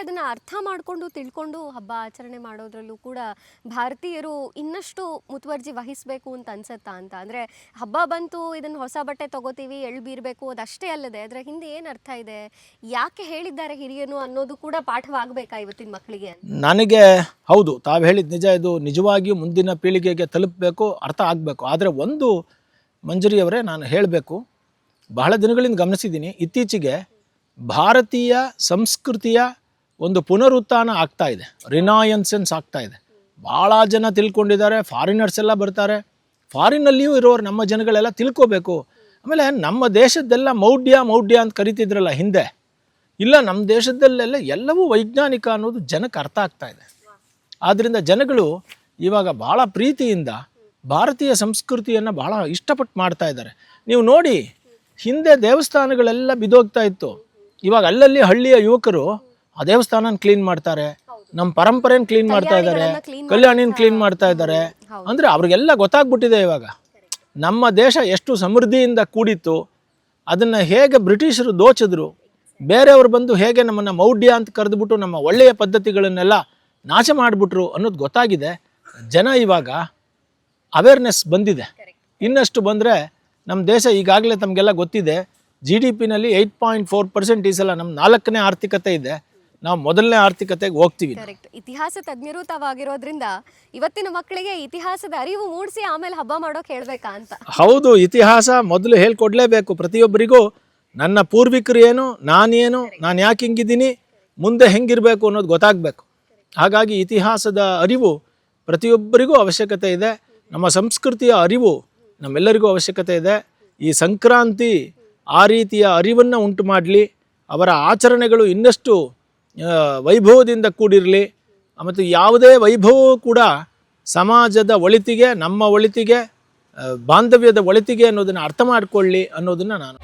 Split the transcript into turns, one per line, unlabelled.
ಅದನ್ನು ಅರ್ಥ ಮಾಡಿಕೊಂಡು ತಿಳ್ಕೊಂಡು ಹಬ್ಬ ಆಚರಣೆ ಮಾಡೋದ್ರಲ್ಲೂ ಕೂಡ ಭಾರತೀಯರು ಇನ್ನಷ್ಟು ಮುತುವರ್ಜಿ ವಹಿಸಬೇಕು ಅಂತ ಅನ್ಸುತ್ತಾ ಅಂತ? ಅಂದರೆ ಹಬ್ಬ ಬಂತು, ಇದನ್ನು ಹೊಸ ಬಟ್ಟೆ ತಗೋತೀವಿ, ಎಳ್ಳು ಬೀರಬೇಕು, ಅದಷ್ಟೇ ಅಲ್ಲದೆ ಅದರ ಹಿಂದೆ ಏನು ಅರ್ಥ ಇದೆ, ಯಾಕೆ ಹೇಳಿದ್ದಾರೆ ಹಿರಿಯನು ಅನ್ನೋದು ಕೂಡ ಪಾಠವಾಗಬೇಕಾ ಇವತ್ತಿನ ಮಕ್ಕಳಿಗೆ?
ನನಗೆ ಹೌದು, ತಾವು ಹೇಳಿದ ನಿಜ. ಇದು ನಿಜವಾಗಿಯೂ ಮುಂದಿನ ಪೀಳಿಗೆಗೆ ತಲುಪಬೇಕು, ಅರ್ಥ ಆಗಬೇಕು. ಆದರೆ ಒಂದು ಮಂಜರಿಯವರೇ ನಾನು ಹೇಳಬೇಕು, ಬಹಳ ದಿನಗಳಿಂದ ಗಮನಿಸಿದ್ದೀನಿ, ಇತ್ತೀಚೆಗೆ ಭಾರತೀಯ ಸಂಸ್ಕೃತಿಯ ಒಂದು ಪುನರುತ್ಥಾನ ಆಗ್ತಾ ಇದೆ, ರಿನಾಯನ್ಸೆನ್ಸ್ ಆಗ್ತಾ ಇದೆ. ಭಾಳ ಜನ ತಿಳ್ಕೊಂಡಿದ್ದಾರೆ, ಫಾರಿನರ್ಸ್ ಎಲ್ಲ ಬರ್ತಾರೆ, ಫಾರಿನಲ್ಲಿಯೂ ಇರೋರು ನಮ್ಮ ಜನಗಳೆಲ್ಲ ತಿಳ್ಕೋಬೇಕು. ಆಮೇಲೆ ನಮ್ಮ ದೇಶದ್ದೆಲ್ಲ ಮೌಢ್ಯ ಅಂತ ಕರಿತಿದ್ರಲ್ಲ ಹಿಂದೆ, ಇಲ್ಲ ನಮ್ಮ ದೇಶದಲ್ಲೆಲ್ಲ ಎಲ್ಲವೂ ವೈಜ್ಞಾನಿಕ ಅನ್ನೋದು ಜನಕ್ಕೆ ಅರ್ಥ ಆಗ್ತಾ ಇದೆ. ಆದ್ದರಿಂದ ಜನಗಳು ಇವಾಗ ಭಾಳ ಪ್ರೀತಿಯಿಂದ ಭಾರತೀಯ ಸಂಸ್ಕೃತಿಯನ್ನು ಭಾಳ ಇಷ್ಟಪಟ್ಟು ಮಾಡ್ತಾ ಇದ್ದಾರೆ. ನೀವು ನೋಡಿ, ಹಿಂದೆ ದೇವಸ್ಥಾನಗಳೆಲ್ಲ ಬಿದ್ದೋಗ್ತಾ ಇತ್ತು, ಇವಾಗ ಅಲ್ಲಲ್ಲಿ ಹಳ್ಳಿಯ ಯುವಕರು ಆ ದೇವಸ್ಥಾನ ಕ್ಲೀನ್ ಮಾಡ್ತಾರೆ, ನಮ್ಮ ಪರಂಪರೆನ ಕ್ಲೀನ್ ಮಾಡ್ತಾ ಇದ್ದಾರೆ, ಕಲ್ಯಾಣಿನ ಕ್ಲೀನ್ ಮಾಡ್ತಾ ಇದ್ದಾರೆ. ಅಂದರೆ ಅವ್ರಿಗೆಲ್ಲ ಗೊತ್ತಾಗ್ಬಿಟ್ಟಿದೆ ಇವಾಗ ನಮ್ಮ ದೇಶ ಎಷ್ಟು ಸಮೃದ್ಧಿಯಿಂದ ಕೂಡಿತ್ತು, ಅದನ್ನು ಹೇಗೆ ಬ್ರಿಟಿಷರು ದೋಚಿದ್ರು, ಬೇರೆಯವರು ಬಂದು ಹೇಗೆ ನಮ್ಮನ್ನು ಮೌಢ್ಯ ಅಂತ ಕರೆದುಬಿಟ್ಟು ನಮ್ಮ ಒಳ್ಳೆಯ ಪದ್ಧತಿಗಳನ್ನೆಲ್ಲ ನಾಶ ಮಾಡಿಬಿಟ್ರು ಅನ್ನೋದು ಗೊತ್ತಾಗಿದೆ. ಜನ ಇವಾಗ ಅವೇರ್ನೆಸ್ ಬಂದಿದೆ. ಇನ್ನಷ್ಟು ಬಂದರೆ ನಮ್ಮ ದೇಶ ಈಗಾಗಲೇ ತಮಗೆಲ್ಲ ಗೊತ್ತಿದೆ, GDPನಲ್ಲಿ 8.4% ಈ ಸಲ ನಮ್ಮ 4ನೇ ಆರ್ಥಿಕತೆ ಇದೆ, ನಾವು ಮೊದಲನೇ ಆರ್ಥಿಕತೆಗೆ ಹೋಗ್ತೀವಿ.
ಕರೆಕ್ಟ್. ಇತಿಹಾಸ ತಜ್ಞರು ತಾವಾಗಿರೋದ್ರಿಂದ ಇವತ್ತಿನ ಮಕ್ಕಳಿಗೆ ಇತಿಹಾಸದ ಅರಿವು ಮೂಡಿಸಿ ಆಮೇಲೆ ಹಬ್ಬ ಮಾಡೋಕೆ ಹೇಳ್ಬೇಕಾ ಅಂತ?
ಹೌದು, ಇತಿಹಾಸ ಮೊದಲು ಹೇಳ್ಕೊಡ್ಲೇಬೇಕು ಪ್ರತಿಯೊಬ್ಬರಿಗೂ. ನನ್ನ ಪೂರ್ವಿಕರು ಏನು, ನಾನೇನು, ನಾನು ಯಾಕೆ ಹಿಂಗಿದ್ದೀನಿ, ಮುಂದೆ ಹೆಂಗಿರಬೇಕು ಅನ್ನೋದು ಗೊತ್ತಾಗಬೇಕು. ಹಾಗಾಗಿ ಇತಿಹಾಸದ ಅರಿವು ಪ್ರತಿಯೊಬ್ಬರಿಗೂ ಅವಶ್ಯಕತೆ ಇದೆ. ನಮ್ಮ ಸಂಸ್ಕೃತಿಯ ಅರಿವು ನಮ್ಮೆಲ್ಲರಿಗೂ ಅವಶ್ಯಕತೆ ಇದೆ. ಈ ಸಂಕ್ರಾಂತಿ ಆ ರೀತಿಯ ಅರಿವನ್ನು ಉಂಟು ಮಾಡಲಿ, ಅವರ ಆಚರಣೆಗಳು ಇನ್ನಷ್ಟು ವೈಭವದಿಂದ ಕೂಡಿರಲಿ. ಮತ್ತು ಯಾವುದೇ ವೈಭವವೂ ಕೂಡ ಸಮಾಜದ ಒಳಿತಿಗೆ, ನಮ್ಮ ಒಳಿತಿಗೆ, ಬಾಂಧವ್ಯದ ಒಳಿತಿಗೆ ಅನ್ನೋದನ್ನು ಅರ್ಥ ಮಾಡಿಕೊಳ್ಳಿ ಅನ್ನೋದನ್ನು ನಾನು